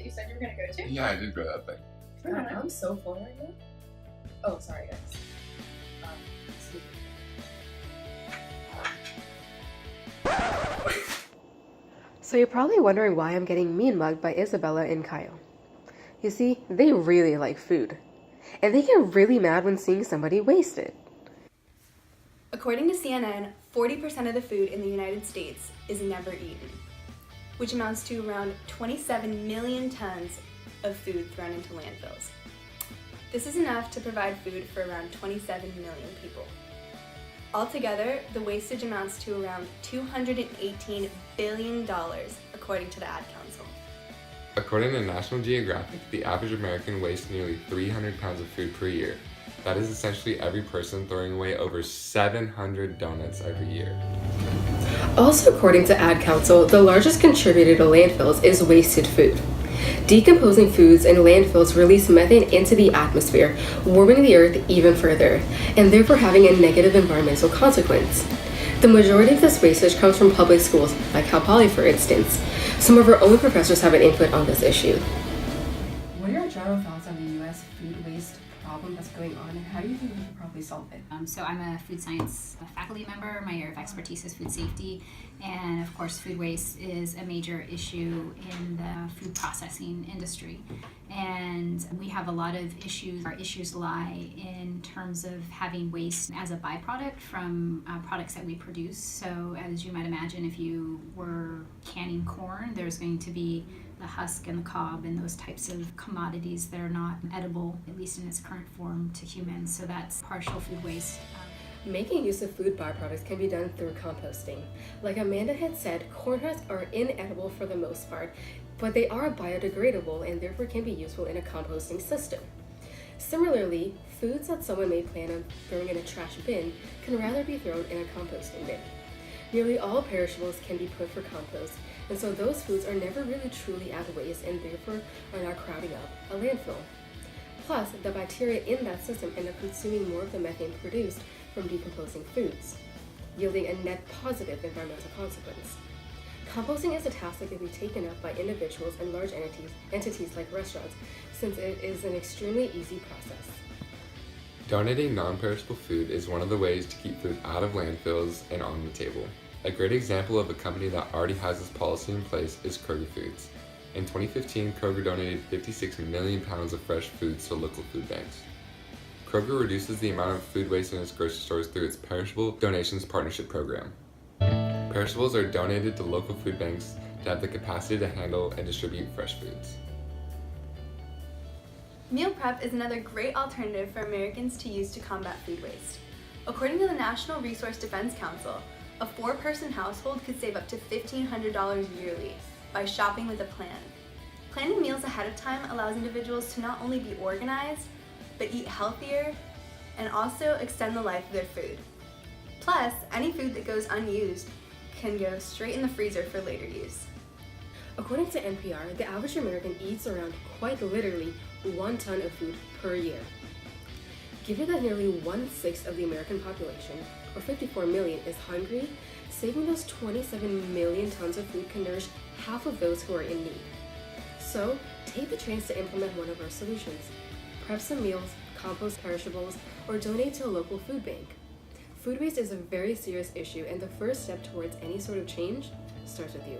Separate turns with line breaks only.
you said you were going to go to?
Yeah, I did go to that thing.
God, I'm so full right now. Oh, sorry, guys. Excuse me.
So you're probably wondering why I'm getting mean mugged by Isabella and Kyle. You see, they really like food. And they get really mad when seeing somebody waste it.
According to CNN, 40% of the food in the United States is never eaten, which amounts to around 27 million tons of food thrown into landfills. This is enough to provide food for around 27 million people. Altogether, the wastage amounts to around $218 billion, according to the Ad Council.
According to National Geographic, the average American wastes nearly 300 pounds of food per year. That is essentially every person throwing away over 700 donuts every year.
Also, according to Ad Council, the largest contributor to landfills is wasted food. Decomposing foods in landfills release methane into the atmosphere, warming the earth even further, and therefore having a negative environmental consequence. The majority of this wastage comes from public schools, like Cal Poly for instance. Some of our own professors have an input on this issue. What are your general thoughts on the U.S. food waste problem that's going on, and how do you think we can probably solve it?
So I'm a food science faculty member. My area of expertise is food safety, and of course food waste is a major issue in the food processing industry. And we have a lot of issues. Our issues lie in terms of having waste as a byproduct from products that we produce. So as you might imagine, if you were canning corn, there's going to be the husk and the cob and those types of commodities that are not edible, at least in its current form, to humans. So that's partial food waste.
Making use of food byproducts can be done through composting. Like Amanda had said, corn husks are inedible for the most part, but they are biodegradable and therefore can be useful in a composting system. Similarly, foods that someone may plan on throwing in a trash bin can rather be thrown in a composting bin. Nearly all perishables can be put for compost, and so those foods are never really truly at waste and therefore are not crowding up a landfill. Plus, the bacteria in that system end up consuming more of the methane produced from decomposing foods, yielding a net positive environmental consequence. Composting is a task that can be taken up by individuals and large entities like restaurants, since it is an extremely easy process.
Donating non-perishable food is one of the ways to keep food out of landfills and on the table. A great example of a company that already has this policy in place is Kroger Foods. In 2015, Kroger donated 56 million pounds of fresh foods to local food banks. Kroger reduces the amount of food waste in its grocery stores through its Perishable Donations Partnership Program. Perishables are donated to local food banks to have the capacity to handle and distribute fresh foods.
Meal prep is another great alternative for Americans to use to combat food waste. According to the National Resource Defense Council, a 4-person household could save up to $1,500 yearly by shopping with a plan. Planning meals ahead of time allows individuals to not only be organized, but eat healthier and also extend the life of their food. Plus, any food that goes unused can go straight in the freezer for later use.
According to NPR, the average American eats around, quite literally, 1 ton of food per year. Given that nearly 1/6 of the American population, or 54 million, is hungry, saving those 27 million tons of food can nourish half of those who are in need. So, take the chance to implement one of our solutions. Prep some meals, compost perishables, or donate to a local food bank. Food waste is a very serious issue, and the first step towards any sort of change starts with you.